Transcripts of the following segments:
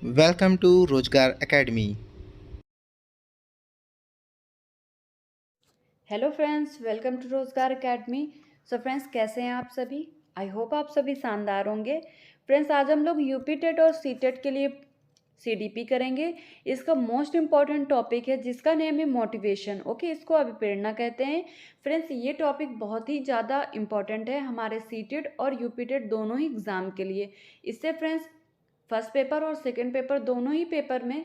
Welcome to Rozgar Academy. Hello friends, welcome to Rozgar academy. So friends, कैसे हैं आप सभी? आई होप आप सभी शानदार होंगे। फ्रेंड्स, आज हम लोग यूपी टेट और सी टेट के लिए सीडीपी करेंगे। इसका मोस्ट इम्पॉर्टेंट टॉपिक है जिसका नेम है मोटिवेशन। ओके, इसको अभिप्रेरणा कहते हैं। फ्रेंड्स, ये टॉपिक बहुत ही ज़्यादा इम्पॉर्टेंट है हमारे सी टेट और यूपी टेट दोनों ही एग्ज़ाम के लिए। इससे फ्रेंड्स फर्स्ट पेपर और सेकेंड पेपर दोनों ही पेपर में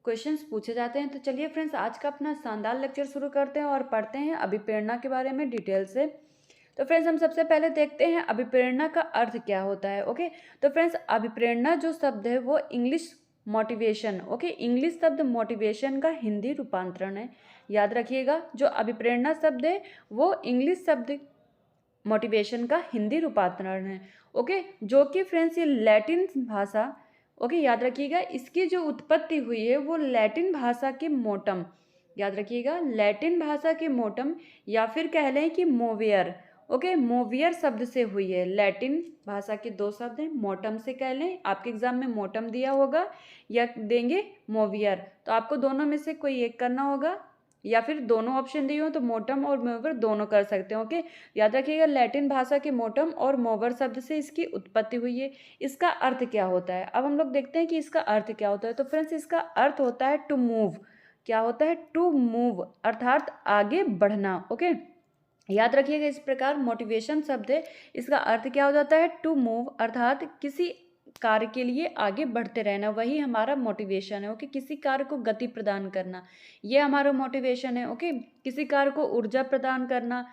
क्वेश्चंस पूछे जाते हैं। तो चलिए फ्रेंड्स, आज का अपना शानदार लेक्चर शुरू करते हैं और पढ़ते हैं अभिप्रेरणा के बारे में डिटेल से। तो फ्रेंड्स, हम सबसे पहले देखते हैं अभिप्रेरणा का अर्थ क्या होता है। ओके, तो फ्रेंड्स, अभिप्रेरणा जो शब्द है वो इंग्लिश मोटिवेशन, ओके, इंग्लिश शब्द मोटिवेशन का हिंदी रूपांतरण है। याद रखिएगा, जो अभिप्रेरणा शब्द है वो इंग्लिश शब्द मोटिवेशन का हिंदी रूपांतरण है। ओके, जो कि फ्रेंड्स ये लैटिन भाषा, ओके, याद रखिएगा, इसकी जो उत्पत्ति हुई है वो लैटिन भाषा के मोटम, याद रखिएगा, लैटिन भाषा के मोटम या फिर कह लें कि मोवियर। ओके, मोवियर शब्द से हुई है। लैटिन भाषा के दो शब्द हैं, मोटम से कह लें, आपके एग्जाम में मोटम दिया होगा या देंगे मोवियर, तो आपको दोनों में से कोई एक करना होगा, या फिर दोनों ऑप्शन दिए हो तो मोटम और मोवर दोनों कर सकते हो। ओके, याद रखिएगा, लैटिन भाषा के मोटम और मोवर शब्द से इसकी उत्पत्ति हुई है। इसका अर्थ क्या होता है, अब हम लोग देखते हैं कि इसका अर्थ क्या होता है। तो फ्रेंड्स, इसका अर्थ होता है टू मूव। क्या होता है? टू मूव, अर्थात आगे बढ़ना। ओके, याद रखिएगा, इस प्रकार मोटिवेशन शब्द है, इसका अर्थ क्या हो जाता है? टू मूव, अर्थात किसी कार्य के लिए आगे बढ़ते रहना, वही हमारा मोटिवेशन है। ओके, किसी कार्य को गति प्रदान करना, ये हमारा मोटिवेशन है। ओके, किसी कार्य को ऊर्जा प्रदान करना,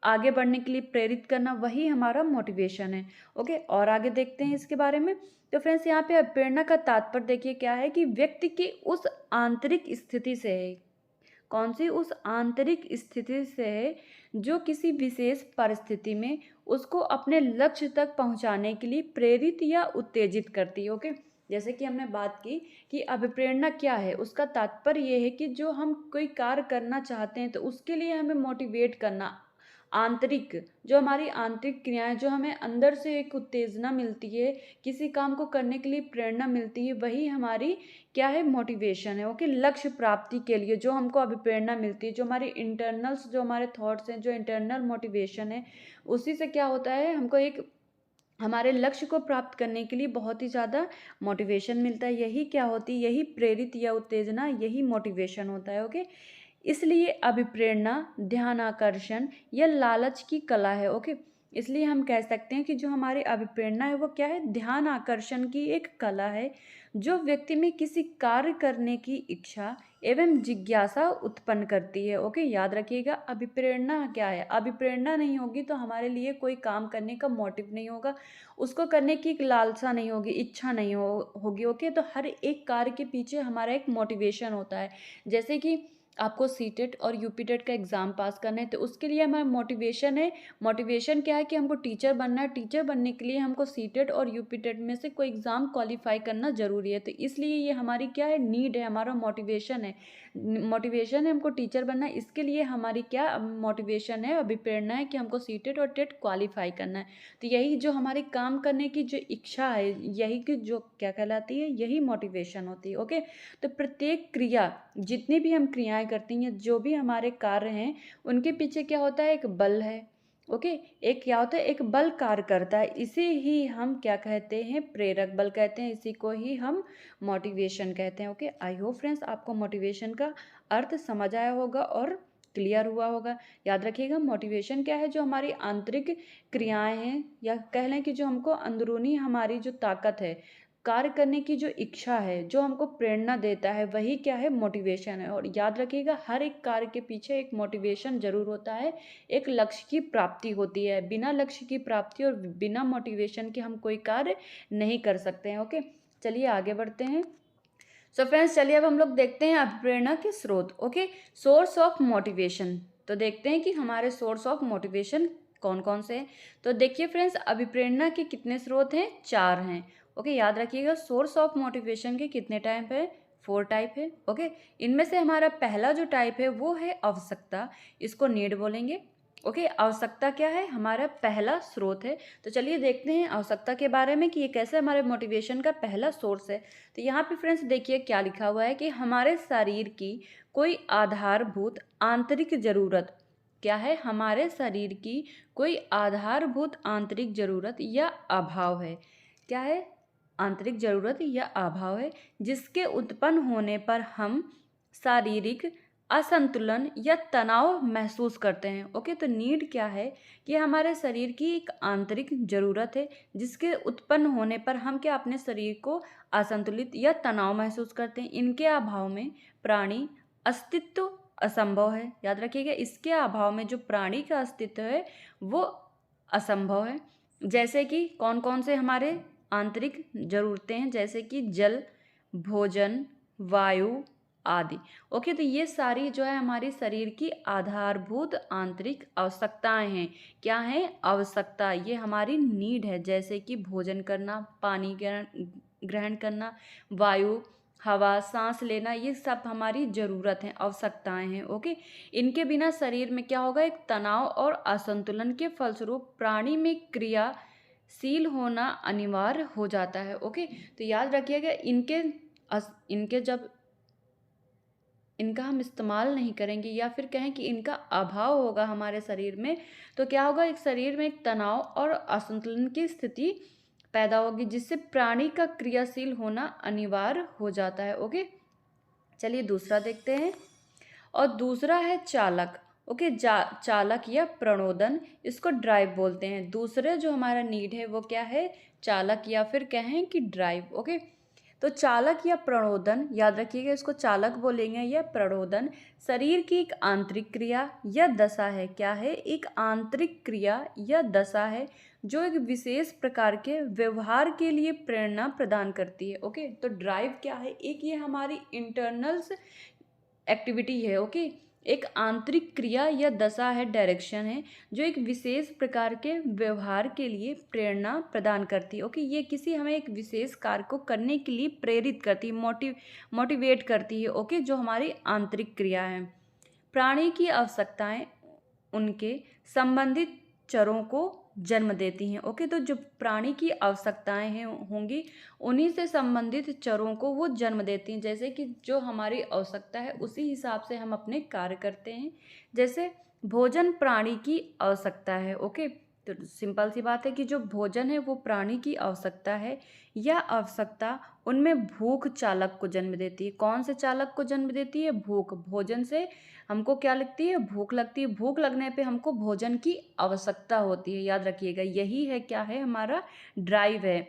आगे बढ़ने के लिए प्रेरित करना, वही हमारा मोटिवेशन है। ओके, और आगे देखते हैं इसके बारे में। तो फ्रेंड्स, यहाँ पे प्रेरणा का तात्पर्य देखिए क्या है कि व्यक्ति की उस आंतरिक स्थिति से है। कौन सी? उस आंतरिक स्थिति से है जो किसी विशेष परिस्थिति में उसको अपने लक्ष्य तक पहुंचाने के लिए प्रेरित या उत्तेजित करती है। ओके, जैसे कि हमने बात की कि अभिप्रेरणा क्या है, उसका तात्पर्य यह है कि जो हम कोई कार्य करना चाहते हैं तो उसके लिए हमें मोटिवेट करना, आंतरिक, जो हमारी आंतरिक क्रियाएं, जो हमें अंदर से एक उत्तेजना मिलती है, किसी काम को करने के लिए प्रेरणा मिलती है, वही हमारी क्या है? मोटिवेशन है। ओके, लक्ष्य प्राप्ति के लिए जो हमको अभी प्रेरणा मिलती है, जो हमारी इंटरनल्स, जो हमारे थॉट्स हैं, जो इंटरनल मोटिवेशन है, उसी से क्या होता है, हमको एक हमारे लक्ष्य को प्राप्त करने के लिए बहुत ही ज़्यादा मोटिवेशन मिलता है। यही क्या होती है? यही प्रेरित या उत्तेजना, यही मोटिवेशन होता है। ओके, इसलिए अभिप्रेरणा ध्यान आकर्षण या लालच की कला है। ओके, इसलिए हम कह सकते हैं कि जो हमारी अभिप्रेरणा है वो क्या है? ध्यान आकर्षण की एक कला है, जो व्यक्ति में किसी कार्य करने की इच्छा एवं जिज्ञासा उत्पन्न करती है। ओके, याद रखिएगा, अभिप्रेरणा क्या है? अभिप्रेरणा नहीं होगी तो हमारे लिए कोई काम करने का मोटिव नहीं होगा, उसको करने की एक लालसा नहीं होगी, इच्छा नहीं होगी। ओके, तो हर एक कार्य के पीछे हमारा एक मोटिवेशन होता है। जैसे कि आपको सीटेट और यूपीटेट का एग्ज़ाम पास करना है तो उसके लिए हमारा मोटिवेशन है। मोटिवेशन क्या है? कि हमको टीचर बनना है। टीचर बनने के लिए हमको सीटेट और यूपीटेट में से कोई एग्ज़ाम क्वालिफाई करना ज़रूरी है। तो इसलिए ये हमारी क्या है? नीड है, हमारा मोटिवेशन है। मोटिवेशन है हमको टीचर बनना है, इसके लिए हमारी क्या मोटिवेशन है, अभिप्रेरणा है कि हमको सीटेट और टेट क्वालिफाई करना है। तो यही जो हमारी काम करने की जो इच्छा है, यही की जो क्या कहलाती है, यही मोटिवेशन होती है। ओके, तो प्रत्येक क्रिया, जितनी भी हम क्रियाएं करती हैं, जो भी हमारे कार्य हैं, उनके पीछे क्या होता है? एक बल है। ओके, एक क्या होता है? एक बल कार्य करता है, इसे ही हम क्या कहते हैं? प्रेरक बल कहते हैं, इसी को ही हम मोटिवेशन कहते हैं। ओके, आई होप फ्रेंड्स आपको मोटिवेशन का अर्थ समझ आया होगा और क्लियर हुआ होगा। याद रखिएगा, मोटिवेशन क्या है? जो हमारी आंतरिक क्रियाएं हैं, या कह लें कि जो हमको अंदरूनी हमारी जो ताकत है, कार्य करने की जो इच्छा है, जो हमको प्रेरणा देता है, वही क्या है? मोटिवेशन है। और याद रखिएगा, हर एक कार्य के पीछे एक मोटिवेशन जरूर होता है, एक लक्ष्य की प्राप्ति होती है। बिना लक्ष्य की प्राप्ति और बिना मोटिवेशन के हम कोई कार्य नहीं कर सकते हैं। ओके, चलिए आगे बढ़ते हैं। सो फ्रेंड्स, चलिए अब हम लोग देखते हैं अभिप्रेरणा के स्रोत। Okay, source of motivation. तो देखते हैं कि हमारे सोर्स ऑफ मोटिवेशन कौन कौन से हैं। तो देखिए फ्रेंड्स, अभिप्रेरणा के कितने स्रोत हैं? 4 हैं। ओके, याद रखिएगा, सोर्स ऑफ मोटिवेशन के कितने टाइप है? 4 टाइप है। ओके, इनमें से हमारा पहला जो टाइप है वो है आवश्यकता, इसको नीड बोलेंगे। ओके, आवश्यकता क्या है? हमारा पहला स्रोत है। तो चलिए देखते हैं आवश्यकता के बारे में कि ये कैसे हमारे मोटिवेशन का पहला सोर्स है। तो यहाँ पे फ्रेंड्स देखिए क्या लिखा हुआ है कि हमारे शरीर की कोई आधारभूत आंतरिक ज़रूरत क्या है? हमारे शरीर की कोई आधारभूत आंतरिक ज़रूरत या अभाव है। क्या है? आंतरिक ज़रूरत या अभाव है जिसके उत्पन्न होने पर हम शारीरिक असंतुलन या तनाव महसूस करते हैं। ओके, तो नीड क्या है कि हमारे शरीर की एक आंतरिक ज़रूरत है जिसके उत्पन्न होने पर हम क्या अपने शरीर को असंतुलित या तनाव महसूस करते हैं। इनके अभाव में प्राणी अस्तित्व असंभव है। याद रखिएगा, इसके अभाव में जो प्राणी का अस्तित्व है वो असंभव है। जैसे कि कौन कौन से हमारे आंतरिक ज़रूरतें हैं, जैसे कि जल, भोजन, वायु आदि। ओके, तो ये सारी जो है हमारी शरीर की आधारभूत आंतरिक आवश्यकताएं हैं। क्या हैं? आवश्यकता। ये हमारी नीड है, जैसे कि भोजन करना, पानी ग्रहण ग्रहण करना, वायु, हवा, सांस लेना, ये सब हमारी ज़रूरत है, आवश्यकताएं हैं। ओके, इनके बिना शरीर में क्या होगा? एक तनाव और असंतुलन के फलस्वरूप प्राणी में क्रियाशील होना अनिवार्य हो जाता है। ओके, तो याद रखिएगा, इनके जब इनका हम इस्तेमाल नहीं करेंगे या फिर कहें कि इनका अभाव होगा हमारे शरीर में, तो क्या होगा? एक शरीर में एक तनाव और असंतुलन की स्थिति पैदा होगी जिससे प्राणी का क्रियाशील होना अनिवार्य हो जाता है। ओके, चलिए दूसरा देखते हैं। और दूसरा है चालक। ओके, चालक या प्रणोदन, इसको ड्राइव बोलते हैं। दूसरे जो हमारा नीड है वो क्या है? चालक या फिर कहें कि ड्राइव। ओके, तो चालक या प्रणोदन, याद रखिएगा इसको चालक बोलेंगे या प्रणोदन, शरीर की एक आंतरिक क्रिया या दशा है। क्या है? एक आंतरिक क्रिया या दशा है जो एक विशेष प्रकार के व्यवहार के लिए प्रेरणा प्रदान करती है। ओके, तो ड्राइव क्या है? एक ये हमारी इंटरनल्स एक्टिविटी है। ओके, एक आंतरिक क्रिया या दशा है, डायरेक्शन है जो एक विशेष प्रकार के व्यवहार के लिए प्रेरणा प्रदान करती है। ओके, ये किसी हमें एक विशेष कार्य को करने के लिए प्रेरित करती है, मोटिवेट करती है। ओके, जो हमारी आंतरिक क्रिया है। प्राणी की आवश्यकताएं उनके संबंधित चरों को जन्म देती हैं। ओके, तो जो प्राणी की आवश्यकताएं हैं होंगी उन्हीं से संबंधित चरों को वो जन्म देती हैं। जैसे कि जो हमारी आवश्यकता है उसी हिसाब से हम अपने कार्य करते हैं। जैसे भोजन प्राणी की आवश्यकता है। ओके, तो सिंपल सी बात है कि जो भोजन है वो प्राणी की आवश्यकता है। यह आवश्यकता उनमें भूख चालक को जन्म देती है। कौन से चालक को जन्म देती है? भूख। भोजन से हमको क्या लगती है? भूख लगती है। भूख लगने पे हमको भोजन की आवश्यकता होती है। याद रखिएगा, यही है क्या है? हमारा ड्राइव है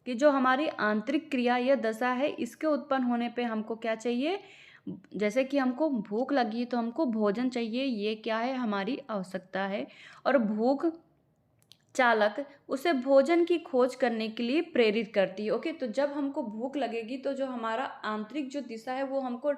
कि जो हमारी आंतरिक क्रिया या दशा है इसके उत्पन्न होने पे हमको क्या चाहिए? जैसे कि हमको भूख लगी तो हमको भोजन चाहिए, ये क्या है? हमारी आवश्यकता है। और भूख चालक उसे भोजन की खोज करने के लिए प्रेरित करती है। ओके, तो जब हमको भूख लगेगी तो जो हमारा आंतरिक जो दिशा है वो हमको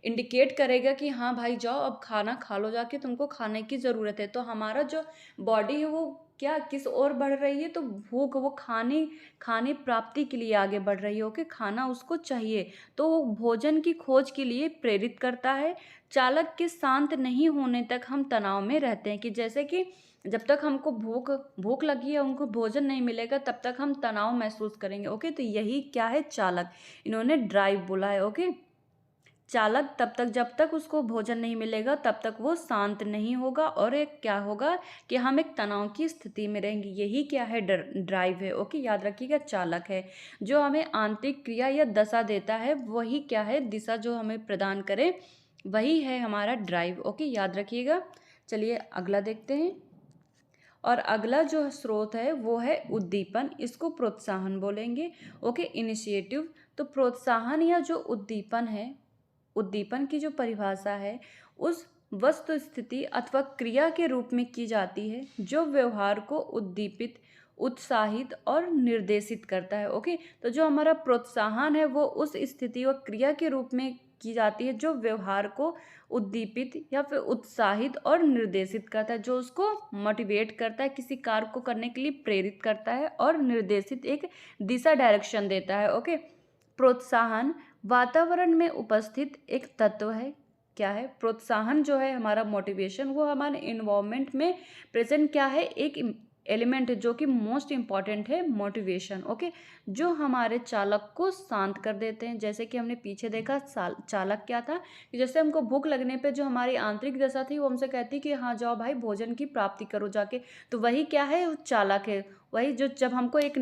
इंडिकेट करेगा कि हाँ भाई जाओ अब खाना खा लो जाके, तुमको खाने की ज़रूरत है। तो हमारा जो बॉडी है वो क्या किस ओर बढ़ रही है? तो भूख, वो खाने खाने प्राप्ति के लिए आगे बढ़ रही है। ओके, खाना उसको चाहिए तो वो भोजन की खोज के लिए प्रेरित करता है। चालक के शांत नहीं होने तक हम तनाव में रहते हैं कि जैसे कि जब तक हमको भूख भूख लगी है, उनको भोजन नहीं मिलेगा, तब तक हम तनाव महसूस करेंगे। ओके, तो यही क्या है? चालक। इन्होंने ड्राइव बोला है। ओके, चालक तब तक जब तक उसको भोजन नहीं मिलेगा तब तक वो शांत नहीं होगा और एक क्या होगा कि हम एक तनाव की स्थिति में रहेंगे। यही क्या है? ड्राइव है। ओके, याद रखिएगा चालक है जो हमें आंतरिक क्रिया या दशा देता है। वही क्या है? दिशा जो हमें प्रदान करे, वही है हमारा ड्राइव। ओके, याद रखिएगा। चलिए अगला देखते हैं। और अगला जो स्रोत है वो है उद्दीपन, इसको प्रोत्साहन बोलेंगे। Okay, initiative. तो प्रोत्साहन या जो उद्दीपन है, उद्दीपन की जो परिभाषा है उस वस्तु स्थिति अथवा क्रिया के रूप में की जाती है जो व्यवहार को उद्दीपित, उत्साहित और निर्देशित करता है। ओके, तो जो हमारा प्रोत्साहन है वो उस स्थिति और क्रिया के रूप में की जाती है जो व्यवहार को उद्दीपित या फिर उत्साहित और निर्देशित करता है, जो उसको मोटिवेट करता है, किसी कार्य को करने के लिए प्रेरित करता है और निर्देशित एक दिशा डायरेक्शन देता है। ओके, प्रोत्साहन वातावरण में उपस्थित एक तत्व है क्या है, प्रोत्साहन जो है हमारा मोटिवेशन, वो हमारे इन्वायरमेंट में प्रेजेंट क्या है, एक एलिमेंट है जो कि मोस्ट इम्पॉर्टेंट है, मोटिवेशन। ओके, जो हमारे चालक को शांत कर देते हैं। जैसे कि हमने पीछे देखा चालक क्या था, कि जैसे हमको भूख लगने पे जो हमारी आंतरिक दशा थी वो हमसे कहती कि हाँ जाओ भाई भोजन की प्राप्ति करो जाके, तो वही क्या है, वो चालक है। वही जो जब हमको एक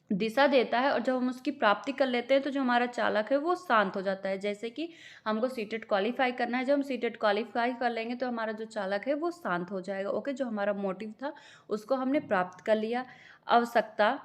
दिशा देता है और जब हम उसकी प्राप्ति कर लेते हैं तो जो हमारा चालक है वो शांत हो जाता है। जैसे कि हमको सीटेट क्वालिफाई करना है, जब हम सीटेट क्वालिफाई कर लेंगे तो हमारा जो चालक है वो शांत हो जाएगा। ओके, जो हमारा मोटिव था उसको हमने प्राप्त कर लिया। आवश्यकता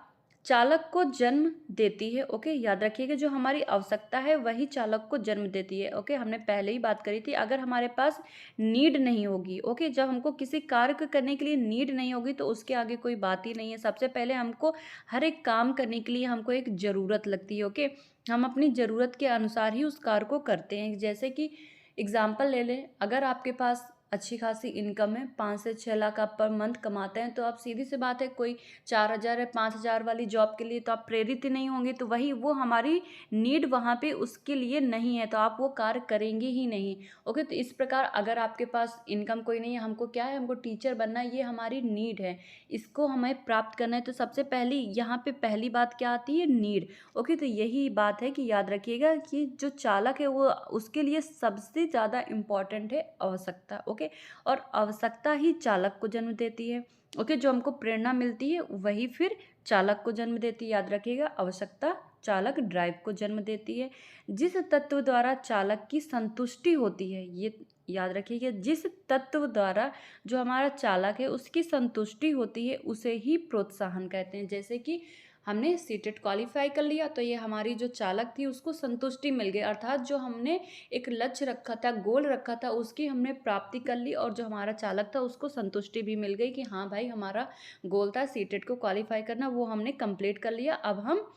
चालक को जन्म देती है। ओके, याद रखिएगा, जो हमारी आवश्यकता है वही चालक को जन्म देती है। ओके, हमने पहले ही बात करी थी, अगर हमारे पास नीड नहीं होगी, ओके, जब हमको किसी कार्य को करने के लिए नीड नहीं होगी तो उसके आगे कोई बात ही नहीं है। सबसे पहले हमको हर एक काम करने के लिए हमको एक ज़रूरत लगती है। ओके, हम अपनी ज़रूरत के अनुसार ही उस कार्य को करते हैं। जैसे कि एग्जाम्पल ले लें, अगर आपके पास अच्छी खासी इनकम है, 5 से 6 लाख आप पर मंथ कमाते हैं, तो आप सीधी सी बात है कोई 4,000 या 5,000 वाली जॉब के लिए तो आप प्रेरित ही नहीं होंगे। तो वही वो हमारी नीड वहाँ पे उसके लिए नहीं है, तो आप वो कार्य करेंगे ही नहीं। ओके, तो इस प्रकार अगर आपके पास इनकम कोई नहीं है, हमको क्या है, हमको टीचर बनना है, ये हमारी नीड है, इसको हमें प्राप्त करना है। तो सबसे पहली यहाँ पे पहली बात क्या आती है, नीड। ओके, तो यही बात है कि याद रखिएगा कि जो चालक है वो उसके लिए सबसे ज़्यादा इम्पॉर्टेंट है आवश्यकता। ओके, और आवश्यकता ही चालक को जन्म देती है। ओके, जो हमको प्रेरणा मिलती है वही फिर चालक को जन्म देती है। याद रखिएगा, आवश्यकता चालक ड्राइव को जन्म देती है। जिस तत्व द्वारा चालक की संतुष्टि होती है, ये याद रखिएगा, जिस तत्व द्वारा जो हमारा चालक है उसकी संतुष्टि होती है उसे ही प्रोत्साहन कहते हैं। जैसे कि हमने सीटेट क्वालिफाई कर लिया तो ये हमारी जो चालक थी उसको संतुष्टि मिल गई, अर्थात जो हमने एक लक्ष्य रखा था, गोल रखा था, उसकी हमने प्राप्ति कर ली और जो हमारा चालक था उसको संतुष्टि भी मिल गई कि हाँ भाई हमारा गोल था सीटेट को क्वालिफाई करना, वो हमने कंप्लीट कर लिया। अब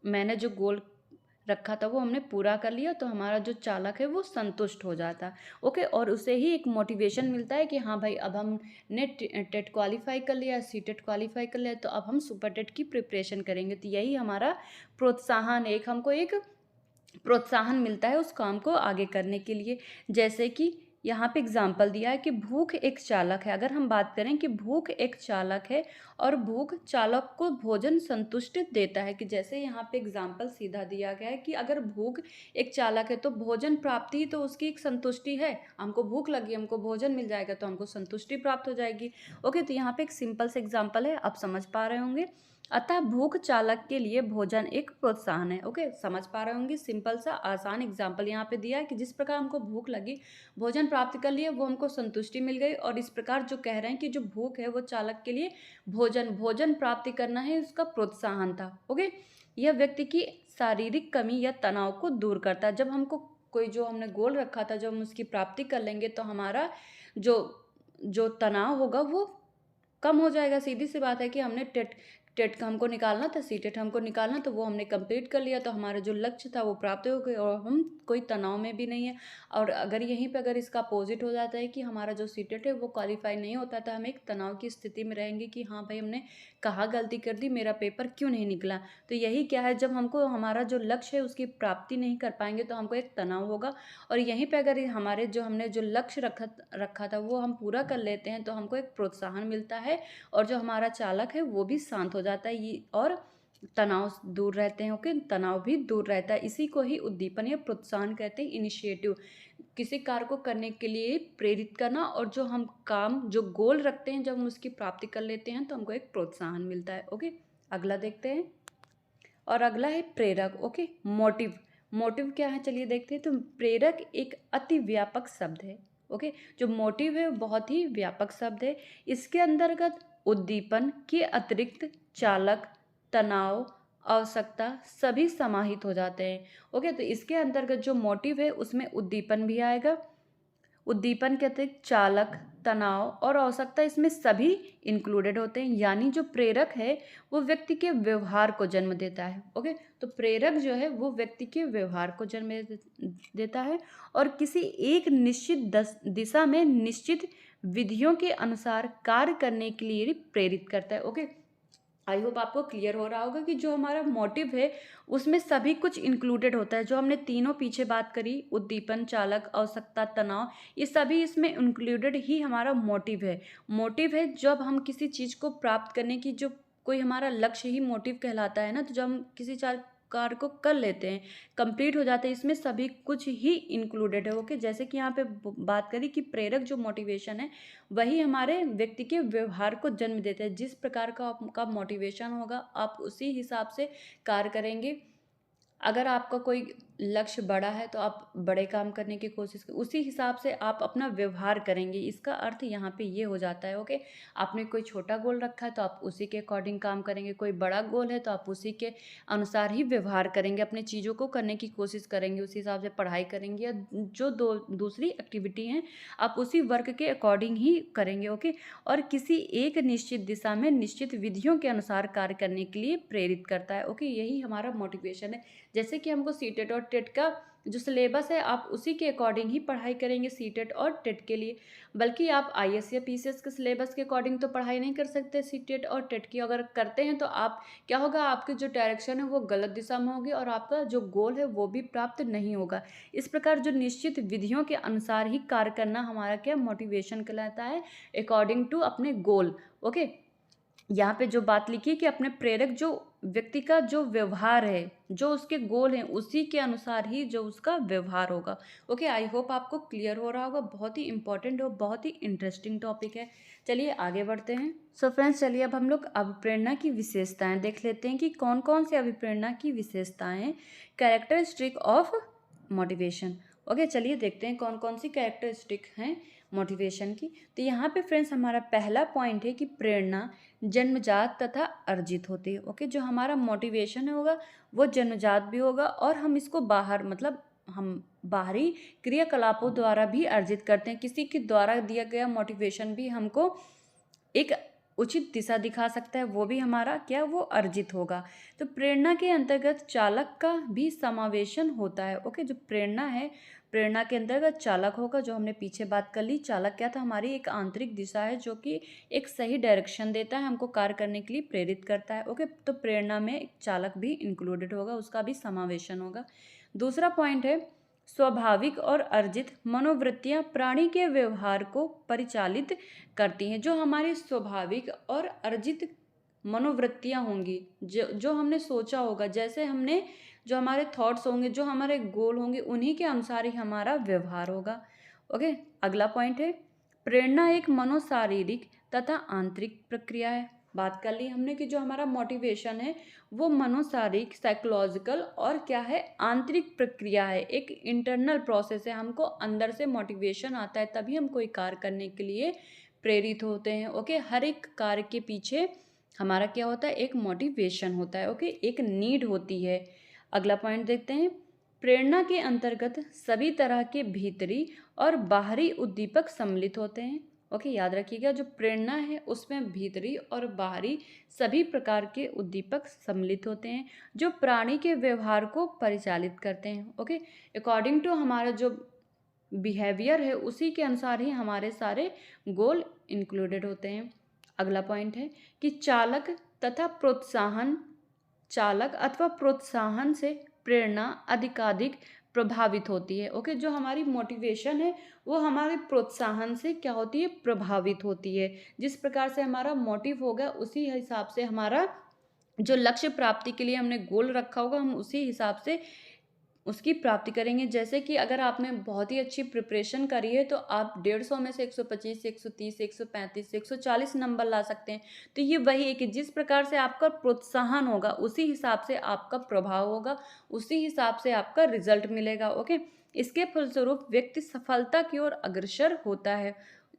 मैंने जो गोल रखा था वो हमने पूरा कर लिया, तो हमारा जो चालक है वो संतुष्ट हो जाता। ओके, और उसे ही एक मोटिवेशन मिलता है कि हाँ भाई अब हमने टेट क्वालिफाई कर लिया, सी टेट क्वालिफाई कर लिया, तो अब हम सुपर टेट की प्रिपरेशन करेंगे। तो यही हमारा प्रोत्साहन, एक हमको एक प्रोत्साहन मिलता है उस काम को आगे करने के लिए। जैसे कि यहाँ पे एग्जाम्पल दिया है कि भूख एक चालक है। अगर हम बात करें कि भूख एक चालक है और भूख चालक को भोजन संतुष्टि देता है, कि जैसे यहाँ पे एग्जाम्पल सीधा दिया गया है कि अगर भूख एक चालक है तो भोजन प्राप्ति तो उसकी एक संतुष्टि है। हमको भूख लगी, हमको भोजन मिल जाएगा तो हमको संतुष्टि प्राप्त हो जाएगी। ओके, तो यहाँ पे एक सिंपल से एग्जाम्पल है, आप समझ पा रहे होंगे। अतः भूख चालक के लिए भोजन एक प्रोत्साहन है। ओके, समझ पा रहे होंगे, सिंपल सा आसान एग्जाम्पल यहाँ पे दिया है कि जिस प्रकार हमको भूख लगी, भोजन प्राप्त कर लिया, वो हमको संतुष्टि मिल गई, और इस प्रकार जो कह रहे हैं कि जो भूख है वो चालक के लिए भोजन प्राप्ति करना है, उसका प्रोत्साहन था। ओके, यह व्यक्ति की शारीरिक कमी या तनाव को दूर करता है। जब हमको कोई जो हमने गोल रखा था, जब हम उसकी प्राप्ति कर लेंगे तो हमारा जो जो तनाव होगा वो कम हो जाएगा। सीधी सी बात है कि हमने टेट टेट का हमको निकालना था, सी टेट हमको निकालना, तो वो हमने कंप्लीट कर लिया, तो हमारा जो लक्ष्य था वो प्राप्त हो गया और हम कोई तनाव में भी नहीं है। और अगर यहीं पे अगर इसका अपोजिट हो जाता है कि हमारा जो सी टेट है वो क्वालिफाई नहीं होता, तो हम एक तनाव की स्थिति में रहेंगे कि हाँ भाई हमने कहाँ गलती कर दी, मेरा पेपर क्यों नहीं निकला। तो यही क्या है, जब हमको हमारा जो लक्ष्य है उसकी प्राप्ति नहीं कर पाएंगे तो हमको एक तनाव होगा, और यहीं पे अगर हमारे जो हमने जो लक्ष्य रखा था वो हम पूरा कर लेते हैं तो हमको एक प्रोत्साहन मिलता है, और जो हमारा चालक है वो भी शांत हो जाता है, ये और तनाव दूर रहते हैं। ओके, तनाव भी दूर रहता है। इसी को ही उद्दीपन या प्रोत्साहन कहते हैं। इनिशिएटिव, किसी कार्य को करने के लिए प्रेरित करना, और जो हम काम जो गोल रखते हैं जब हम उसकी प्राप्ति कर लेते हैं तो हमको एक प्रोत्साहन मिलता है। ओके, अगला देखते हैं, और अगला है प्रेरक। Okay, motive. मोटिव क्या है चलिए देखते हैं। तो प्रेरक एक अति व्यापक शब्द है। ओके, जो मोटिव है बहुत ही व्यापक शब्द है। इसके अंतर्गत उद्दीपन के अतिरिक्त चालक, तनाव, आवश्यकता सभी समाहित हो जाते हैं। ओके, तो इसके अंतर्गत जो मोटिव है उसमें उद्दीपन भी आएगा, उद्दीपन के अतिरिक्त चालक, तनाव और आवश्यकता इसमें सभी इंक्लूडेड होते हैं। यानी जो प्रेरक है वो व्यक्ति के व्यवहार को जन्म देता है। ओके, तो प्रेरक जो है वो व्यक्ति के व्यवहार को जन्म देता है और किसी एक निश्चित दिशा में निश्चित विधियों के अनुसार कार्य करने के लिए प्रेरित करता है। ओके, आई होप आपको क्लियर हो रहा होगा कि जो हमारा मोटिव है उसमें सभी कुछ इंक्लूडेड होता है। जो हमने तीनों पीछे बात करी, उद्दीपन, चालक, आवश्यकता, तनाव, ये सभी इसमें इंक्लूडेड ही हमारा मोटिव है। मोटिव है जब हम किसी चीज़ को प्राप्त करने की जो कोई हमारा लक्ष्य ही मोटिव कहलाता है ना। तो जब हम किसी कार्य को कर लेते हैं, कंप्लीट हो जाते हैं, इसमें सभी कुछ ही इंक्लूडेड है। ओके, जैसे कि यहाँ पे बात करी कि प्रेरक जो मोटिवेशन है वही हमारे व्यक्ति के व्यवहार को जन्म देता है। जिस प्रकार का आपका मोटिवेशन होगा आप उसी हिसाब से कार्य करेंगे। अगर आपका कोई लक्ष्य बड़ा है तो आप बड़े काम करने की कोशिश करें, उसी हिसाब से आप अपना व्यवहार करेंगे। इसका अर्थ यहाँ पे ये हो जाता है। ओके, आपने कोई छोटा गोल रखा है तो आप उसी के अकॉर्डिंग काम करेंगे, कोई बड़ा गोल है तो आप उसी के अनुसार ही व्यवहार करेंगे, अपनी चीज़ों को करने की कोशिश करेंगे, उसी हिसाब से पढ़ाई करेंगे, या जो दूसरी एक्टिविटी हैं आप उसी वर्क के अकॉर्डिंग ही करेंगे। ओके, और किसी एक निश्चित दिशा में निश्चित विधियों के अनुसार कार्य करने के लिए प्रेरित करता है। ओके, यही हमारा मोटिवेशन है। जैसे कि हमको सीटेट और टेट का जो सिलेबस है आप उसी के अकॉर्डिंग ही पढ़ाई करेंगे सीटेट और टेट के लिए। बल्कि आप आईएएस या पीसीएस के सिलेबस के अकॉर्डिंग तो पढ़ाई नहीं कर सकते सीटेट और टेट की। अगर करते हैं तो आप क्या होगा, आपकी जो डायरेक्शन है वो गलत दिशा में होगी और आपका जो गोल है वो भी प्राप्त नहीं होगा। इस प्रकार जो निश्चित विधियों के अनुसार ही कार्य करना हमारा क्या मोटिवेशन कहलाता है, अकॉर्डिंग टू अपने गोल। ओके, यहाँ पे जो बात लिखी है कि अपने प्रेरक जो व्यक्ति का जो व्यवहार है, जो उसके गोल हैं उसी के अनुसार ही जो उसका व्यवहार होगा। ओके, आई होप आपको क्लियर हो रहा होगा। बहुत ही इंपॉर्टेंट और बहुत ही इंटरेस्टिंग टॉपिक है। चलिए आगे बढ़ते हैं। सो फ्रेंड्स, चलिए अब हम लोग अभिप्रेरणा की विशेषताएं देख लेते हैं कि कौन कौन सी अभिप्रेरणा की विशेषताएं हैं। Characteristic of motivation. ओके, चलिए देखते हैं कौन कौन सी कैरेक्टरिस्टिक हैं मोटिवेशन की। तो यहाँ पे फ्रेंड्स हमारा पहला पॉइंट है कि प्रेरणा जन्मजात तथा अर्जित होती है। ओके, जो हमारा मोटिवेशन होगा वो जन्मजात भी होगा और हम इसको बाहर मतलब हम बाहरी क्रियाकलापों द्वारा भी अर्जित करते हैं। किसी के द्वारा दिया गया मोटिवेशन भी हमको एक उचित दिशा दिखा सकता है, वो भी हमारा क्या वो अर्जित होगा। तो प्रेरणा के अंतर्गत चालक का भी समावेशन होता है। ओके, जो प्रेरणा है, प्रेरणा के अंतर्गत चालक होगा। जो हमने पीछे बात कर ली, चालक क्या था, हमारी एक आंतरिक दिशा है जो कि एक सही डायरेक्शन देता है, हमको कार्य करने के लिए प्रेरित करता है। ओके, तो प्रेरणा में एक चालक भी इंक्लूडेड होगा, उसका भी समावेशन होगा। दूसरा पॉइंट है स्वाभाविक और अर्जित मनोवृत्तियां प्राणी के व्यवहार को परिचालित करती हैं। जो हमारी स्वाभाविक और अर्जित मनोवृत्तियां होंगी, जो हमने सोचा होगा, जैसे हमने जो हमारे थॉट्स होंगे, जो हमारे गोल होंगे, उन्हीं के अनुसार ही हमारा व्यवहार होगा। ओके, अगला पॉइंट है प्रेरणा एक मनोशारीरिक तथा आंतरिक प्रक्रिया है। बात कर ली हमने कि जो हमारा मोटिवेशन है वो मनोशारीरिक, साइकोलॉजिकल और क्या है, आंतरिक प्रक्रिया है, एक इंटरनल प्रोसेस है। हमको अंदर से मोटिवेशन आता है तभी हम कोई कार्य करने के लिए प्रेरित होते हैं। ओके, हर एक कार्य के पीछे हमारा क्या होता है, एक मोटिवेशन होता है। ओके, एक नीड होती है। अगला पॉइंट देखते हैं प्रेरणा के अंतर्गत सभी तरह के भीतरी और बाहरी उद्दीपक सम्मिलित होते हैं। ओके, याद रखिएगा जो प्रेरणा है उसमें भीतरी और बाहरी सभी प्रकार के उद्दीपक सम्मिलित होते हैं जो प्राणी के व्यवहार को परिचालित करते हैं। ओके, अकॉर्डिंग टू हमारा जो बिहेवियर है उसी के अनुसार ही हमारे सारे गोल इंक्लूडेड होते हैं। अगला पॉइंट है कि चालक तथा प्रोत्साहन, चालक अथवा प्रोत्साहन से प्रेरणा अधिकाधिक प्रभावित होती है। ओके, जो हमारी मोटिवेशन है वो हमारे प्रोत्साहन से क्या होती है, प्रभावित होती है। जिस प्रकार से हमारा मोटिव होगा उसी हिसाब से हमारा जो लक्ष्य प्राप्ति के लिए हमने गोल रखा होगा हम उसी हिसाब से उसकी प्राप्ति करेंगे। जैसे कि अगर आपने बहुत ही अच्छी प्रिपरेशन करी है तो आप 150 में से 125 से 130 135 से 140 नंबर ला सकते हैं। तो ये वही है कि जिस प्रकार से आपका प्रोत्साहन होगा उसी हिसाब से आपका प्रभाव होगा, उसी हिसाब से आपका रिजल्ट मिलेगा। ओके, इसके फलस्वरूप व्यक्ति सफलता की ओर अग्रसर होता है।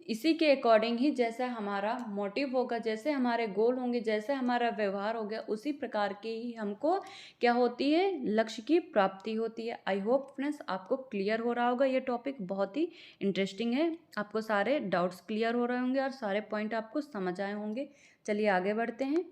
इसी के अकॉर्डिंग ही जैसा हमारा मोटिव होगा, जैसे हमारे गोल होंगे, जैसे हमारा व्यवहार हो गया, उसी प्रकार के ही हमको क्या होती है, लक्ष्य की प्राप्ति होती है। आई होप फ्रेंड्स आपको क्लियर हो रहा होगा। ये टॉपिक बहुत ही इंटरेस्टिंग है, आपको सारे डाउट्स क्लियर हो रहे होंगे और सारे पॉइंट आपको समझ आए होंगे। चलिए आगे बढ़ते हैं।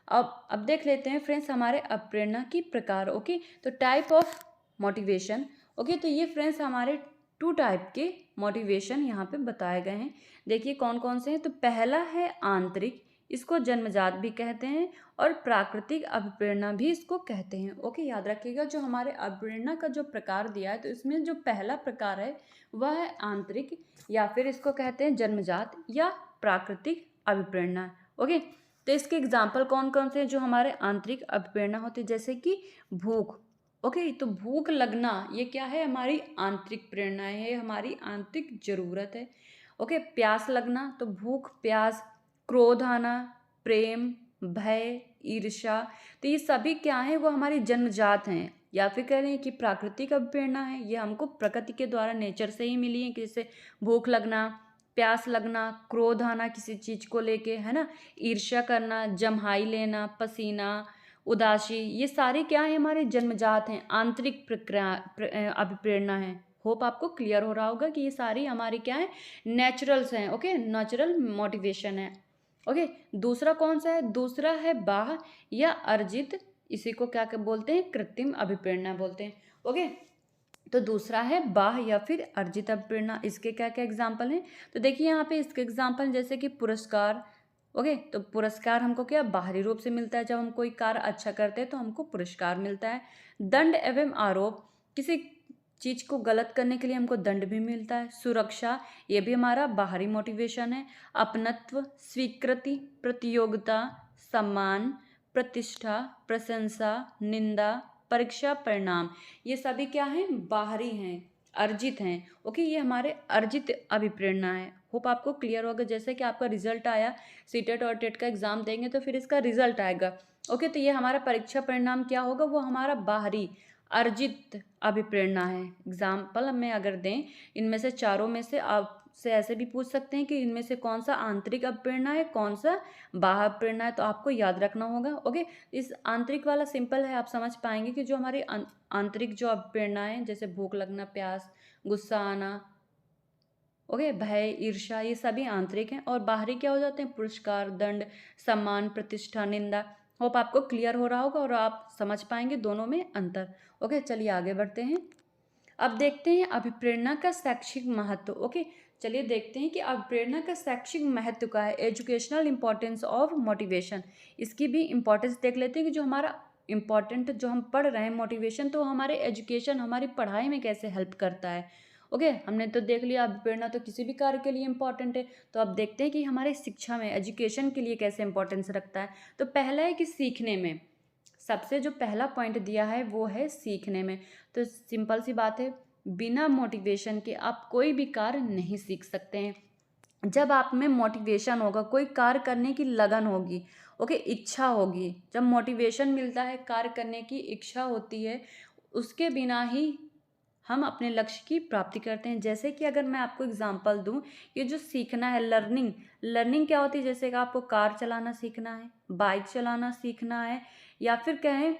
अब देख लेते हैं फ्रेंड्स हमारे अप्रेरणा की प्रकार। ओके, तो टाइप ऑफ मोटिवेशन। ओके, तो ये फ्रेंड्स हमारे 2 टाइप के मोटिवेशन यहाँ पे बताए गए हैं। देखिए कौन कौन से हैं। तो पहला है आंतरिक इसको जन्मजात भी कहते हैं और प्राकृतिक अभिप्रेरणा भी इसको कहते हैं। ओके, याद रखिएगा जो हमारे अभिप्रेरणा का जो प्रकार दिया है तो इसमें जो पहला प्रकार है वह है आंतरिक, या फिर इसको कहते हैं जन्मजात या प्राकृतिक अभिप्रेरणा। ओके, तो इसके एग्जाम्पल कौन कौन से हैं जो हमारे आंतरिक अभिप्रेरणा होती है, जैसे कि भूख। ओके, तो भूख लगना ये क्या है, हमारी आंतरिक प्रेरणा है, हमारी आंतरिक जरूरत है। ओके, प्यास लगना तो भूख प्यास, क्रोध आना, प्रेम, भय, ईर्ष्या, तो ये सभी क्या है, वो हमारी जन्मजात हैं, या फिर कह रहे हैं कि प्राकृतिक अभिप्रेरणा है, ये हमको प्रकृति के द्वारा नेचर से ही मिली है, जैसे भूख लगना, प्यास लगना, क्रोध आना किसी चीज को लेके, है ना, ईर्ष्या करना, जम्हाई लेना, पसीना, उदासी, ये सारे क्या है, हमारे जन्मजात हैं, आंतरिक प्रक्रिया अभिप्रेरणा है। होप आपको क्लियर हो रहा होगा कि ये सारी हमारी क्या है, नेचुरल्स हैं। ओके, नेचुरल मोटिवेशन है। ओके, दूसरा कौन सा है, दूसरा है बाह्य या अर्जित, इसी को क्या बोलते हैं, कृत्रिम अभिप्रेरणा बोलते हैं। ओके, तो दूसरा है बाह्य या फिर अर्जित अभिप्रेरणा। इसके क्या क्या एग्जाम्पल हैं, तो देखिए यहाँ पे इसके एग्जाम्पल जैसे कि पुरस्कार। ओके, तो पुरस्कार हमको क्या बाहरी रूप से मिलता है, जब हम कोई कार्य अच्छा करते हैं तो हमको पुरस्कार मिलता है। दंड एवं आरोप, किसी चीज को गलत करने के लिए हमको दंड भी मिलता है। सुरक्षा, ये भी हमारा बाहरी मोटिवेशन है। अपनत्व, स्वीकृति, प्रतियोगिता, सम्मान, प्रतिष्ठा, प्रशंसा, निंदा, परीक्षा परिणाम, ये सभी क्या हैं, बाहरी हैं, अर्जित हैं। ओके, ये हमारे अर्जित अभिप्रेरणा है। होप आपको क्लियर होगा, जैसे कि आपका रिजल्ट आया, सीटेट और टेट का एग्जाम देंगे तो फिर इसका रिजल्ट आएगा। ओके, तो ये हमारा परीक्षा परिणाम क्या होगा, वो हमारा बाहरी अर्जित अभिप्रेरणा है। एग्जाम्पल में अगर दें, इनमें से चारों में से आपसे ऐसे भी पूछ सकते हैं कि इनमें से कौन सा आंतरिक अभिप्रेरणा है, कौन सा बाह्य प्रेरणा है, तो आपको याद रखना होगा। ओके, इस आंतरिक वाला सिंपल है, आप समझ पाएंगे कि जो हमारी आंतरिक जो अभिप्रेरणा है, जैसे भूख लगना, प्यास, गुस्सा आना, ओके, भय, ईर्ष्या, ये सभी आंतरिक हैं। और बाहरी क्या हो जाते हैं, पुरस्कार, दंड, सम्मान, प्रतिष्ठा, निंदा। होप आपको क्लियर हो रहा होगा और आप समझ पाएंगे दोनों में अंतर। ओके, चलिए आगे बढ़ते हैं। अब देखते हैं अभिप्रेरणा का शैक्षिक महत्व। ओके, चलिए देखते हैं कि अभिप्रेरणा का शैक्षिक महत्व का है, एजुकेशनल इंपॉर्टेंस ऑफ मोटिवेशन। इसकी भी इंपॉर्टेंस देख लेते हैं कि जो हमारा इम्पॉर्टेंट जो हम पढ़ रहे हैं मोटिवेशन, तो हमारे एजुकेशन, हमारी पढ़ाई में कैसे हेल्प करता है। ओके, हमने तो देख लिया अभिप्रेरणा तो किसी भी कार्य के लिए इंपॉर्टेंट है, तो अब देखते हैं कि हमारे शिक्षा में, एजुकेशन के लिए कैसे इंपॉर्टेंस रखता है। तो पहला है कि सीखने में, सबसे जो पहला पॉइंट दिया है वो है सीखने में। तो सिंपल सी बात है, बिना मोटिवेशन के आप कोई भी कार्य नहीं सीख सकते हैं। जब आप में मोटिवेशन होगा, कोई कार्य करने की लगन होगी, ओके, इच्छा होगी, जब मोटिवेशन मिलता है, कार्य करने की इच्छा होती है, उसके बिना ही हम अपने लक्ष्य की प्राप्ति करते हैं। जैसे कि अगर मैं आपको एग्जांपल दूं, ये जो सीखना है, लर्निंग, लर्निंग क्या होती है, जैसे कि आपको कार चलाना सीखना है, बाइक चलाना सीखना है, या फिर कहें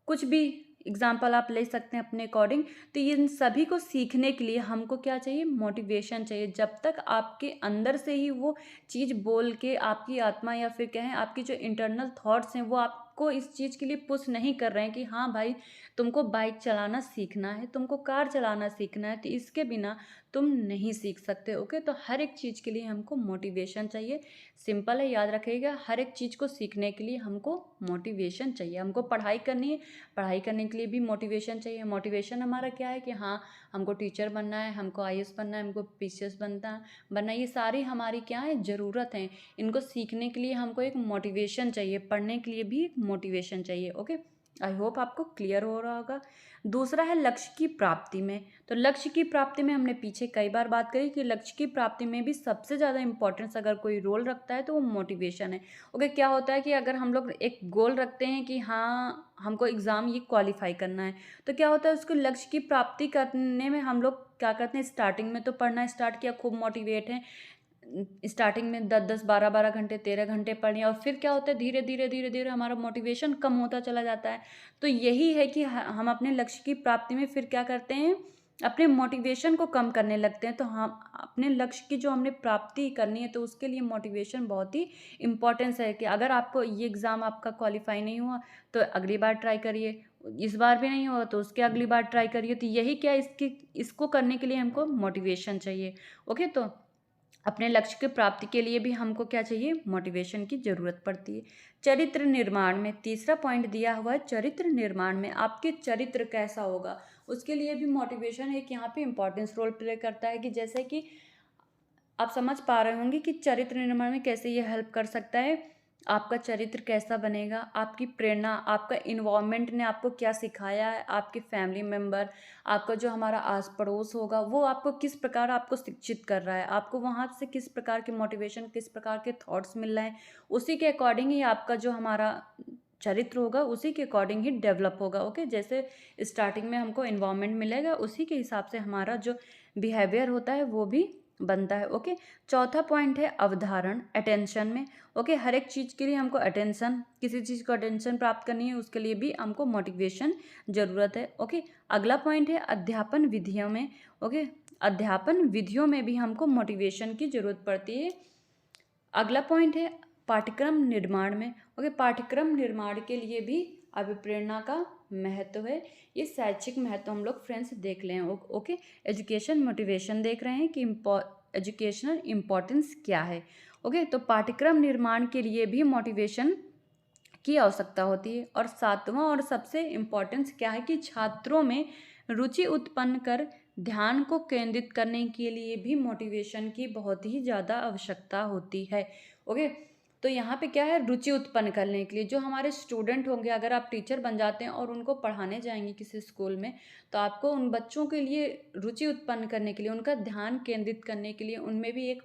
कुछ भी एग्जाम्पल आप ले सकते हैं अपने अकॉर्डिंग। तो इन सभी को सीखने के लिए हमको क्या चाहिए, मोटिवेशन चाहिए। जब तक आपके अंदर से ही वो चीज़ बोल के आपकी आत्मा, या फिर कहें आपकी जो इंटरनल थॉट्स हैं, वो आपको इस चीज़ के लिए पुश नहीं कर रहे हैं कि हाँ भाई तुमको बाइक चलाना सीखना है, तुमको कार चलाना सीखना है, तो इसके बिना तुम नहीं सीख सकते। ओके, तो हर एक चीज़ के लिए हमको मोटिवेशन चाहिए। सिंपल है, याद रखिएगा, हर एक चीज़ को सीखने के लिए हमको मोटिवेशन चाहिए। हमको पढ़ाई करनी है, पढ़ाई करने के लिए भी मोटिवेशन चाहिए। मोटिवेशन हमारा क्या है कि हाँ हमको टीचर बनना है, हमको आईएएस बनना है, हमको पीसीएस बनना है, ये सारी हमारी क्या है, ज़रूरत है। इनको सीखने के लिए हमको एक मोटिवेशन चाहिए, पढ़ने के लिए भी एक मोटिवेशन चाहिए। ओके, आई होप आपको क्लियर हो रहा होगा। दूसरा है लक्ष्य की प्राप्ति में। तो लक्ष्य की प्राप्ति में हमने पीछे कई बार बात करी कि लक्ष्य की प्राप्ति में भी सबसे ज़्यादा इंपॉर्टेंस अगर कोई रोल रखता है तो वो मोटिवेशन है। ओके, क्या होता है कि अगर हम लोग एक गोल रखते हैं कि हाँ हमको एग्ज़ाम ये क्वालिफाई करना है, तो क्या होता है, उसको लक्ष्य की प्राप्ति करने में हम लोग क्या करते हैं, स्टार्टिंग में तो पढ़ना स्टार्ट किया, खूब मोटिवेट हैं, स्टार्टिंग में 10-10, 12-12 घंटे, 13 घंटे पढ़ें, और फिर क्या होता है, धीरे धीरे धीरे धीरे हमारा मोटिवेशन कम होता चला जाता है। तो यही है कि हम अपने लक्ष्य की प्राप्ति में फिर क्या करते हैं, अपने मोटिवेशन को कम करने लगते हैं। तो हम अपने लक्ष्य की जो हमने प्राप्ति करनी है, तो उसके लिए मोटिवेशन बहुत ही इम्पोर्टेंस है। कि अगर आपको ये एग्ज़ाम आपका क्वालिफाई नहीं हुआ तो अगली बार ट्राई करिए, इस बार भी नहीं हुआ तो उसके अगली बार ट्राई करिए। तो यही क्या, इसको करने के लिए हमको मोटिवेशन चाहिए। ओके, तो अपने लक्ष्य की प्राप्ति के लिए भी हमको क्या चाहिए, मोटिवेशन की ज़रूरत पड़ती है। चरित्र निर्माण में तीसरा पॉइंट दिया हुआ है, चरित्र निर्माण में आपके चरित्र कैसा होगा, उसके लिए भी मोटिवेशन एक यहाँ पे इम्पोर्टेंस रोल प्ले करता है। कि जैसे कि आप समझ पा रहे होंगे कि चरित्र निर्माण में कैसे ये हेल्प कर सकता है। आपका चरित्र कैसा बनेगा, आपकी प्रेरणा, आपका इन्वायरमेंट ने आपको क्या सिखाया है, आपके फैमिली मेम्बर, आपका जो हमारा आस पड़ोस होगा वो आपको किस प्रकार आपको शिक्षित कर रहा है, आपको वहाँ से किस प्रकार के मोटिवेशन, किस प्रकार के थॉट्स मिल रहे हैं, उसी के अकॉर्डिंग ही आपका जो हमारा चरित्र होगा उसी के अकॉर्डिंग ही डेवलप होगा। ओके, जैसे स्टार्टिंग में हमको इन्वायरमेंट मिलेगा उसी के हिसाब से हमारा जो बिहेवियर होता है वो भी बनता है। ओके, चौथा पॉइंट है अवधारण, अटेंशन में। ओके, हर एक चीज़ के लिए हमको अटेंशन, किसी चीज़ को अटेंशन प्राप्त करनी है उसके लिए भी हमको मोटिवेशन ज़रूरत है। ओके, अगला पॉइंट है अध्यापन विधियों में। ओके, अध्यापन विधियों में भी हमको मोटिवेशन की ज़रूरत पड़ती है। अगला पॉइंट है पाठ्यक्रम निर्माण में। ओके, पाठ्यक्रम निर्माण के लिए भी अभिप्रेरणा का महत्व है। ये शैक्षिक महत्व हम लोग फ्रेंड्स देख लें। ओके, एजुकेशन मोटिवेशन देख रहे हैं कि एजुकेशनल इम्पोर्टेंस क्या है। ओके, तो पाठ्यक्रम निर्माण के लिए भी मोटिवेशन की आवश्यकता होती है। और सातवां और सबसे इम्पोर्टेंस क्या है कि छात्रों में रुचि उत्पन्न कर ध्यान को केंद्रित करने के लिए भी मोटिवेशन की बहुत ही ज़्यादा आवश्यकता होती है। ओके, तो यहाँ पे क्या है, रुचि उत्पन्न करने के लिए जो हमारे स्टूडेंट होंगे, अगर आप टीचर बन जाते हैं और उनको पढ़ाने जाएंगे किसी स्कूल में, तो आपको उन बच्चों के लिए रुचि उत्पन्न करने के लिए, उनका ध्यान केंद्रित करने के लिए उनमें भी एक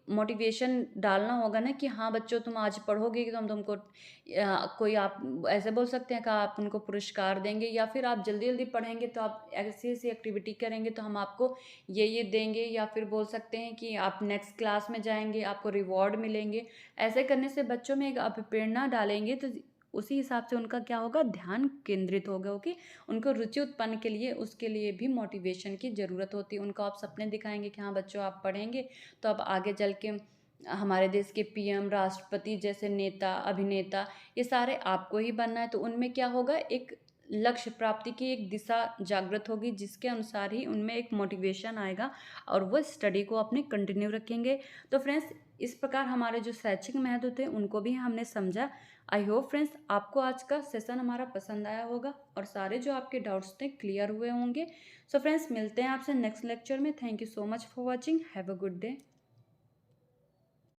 मोटिवेशन डालना होगा ना कि हाँ बच्चों तुम आज पढ़ोगे कि तो हम तुमको कोई आप ऐसे बोल सकते हैं कि आप उनको पुरस्कार देंगे, या फिर आप जल्दी जल्दी पढ़ेंगे तो आप ऐसी ऐसी एक्टिविटी करेंगे तो हम आपको ये देंगे, या फिर बोल सकते हैं कि आप नेक्स्ट क्लास में जाएंगे आपको रिवॉर्ड मिलेंगे। ऐसे करने से बच्चों में एक अभिप्रेरणा डालेंगे तो उसी हिसाब से उनका क्या होगा, ध्यान केंद्रित होगा। ओके, उनको रुचि उत्पन्न के लिए उसके लिए भी मोटिवेशन की ज़रूरत होती है। उनको आप सपने दिखाएंगे कि हाँ बच्चों आप पढ़ेंगे तो अब आगे चल के हमारे देश के पीएम, राष्ट्रपति जैसे नेता, अभिनेता, ये सारे आपको ही बनना है। तो उनमें क्या होगा, एक लक्ष्य प्राप्ति की एक दिशा जागृत होगी जिसके अनुसार ही उनमें एक मोटिवेशन आएगा और वो स्टडी को अपने कंटिन्यू रखेंगे। तो फ्रेंड्स, इस प्रकार हमारे जो शैक्षिक महत्व थे उनको भी हमने समझा। आई होप फ्रेंड्स आपको आज का सेशन हमारा पसंद आया होगा और सारे जो आपके डाउट्स थे क्लियर हुए होंगे। सो फ्रेंड्स, मिलते हैं आपसे नेक्स्ट लेक्चर में। Thank you so much for watching. Have a good day.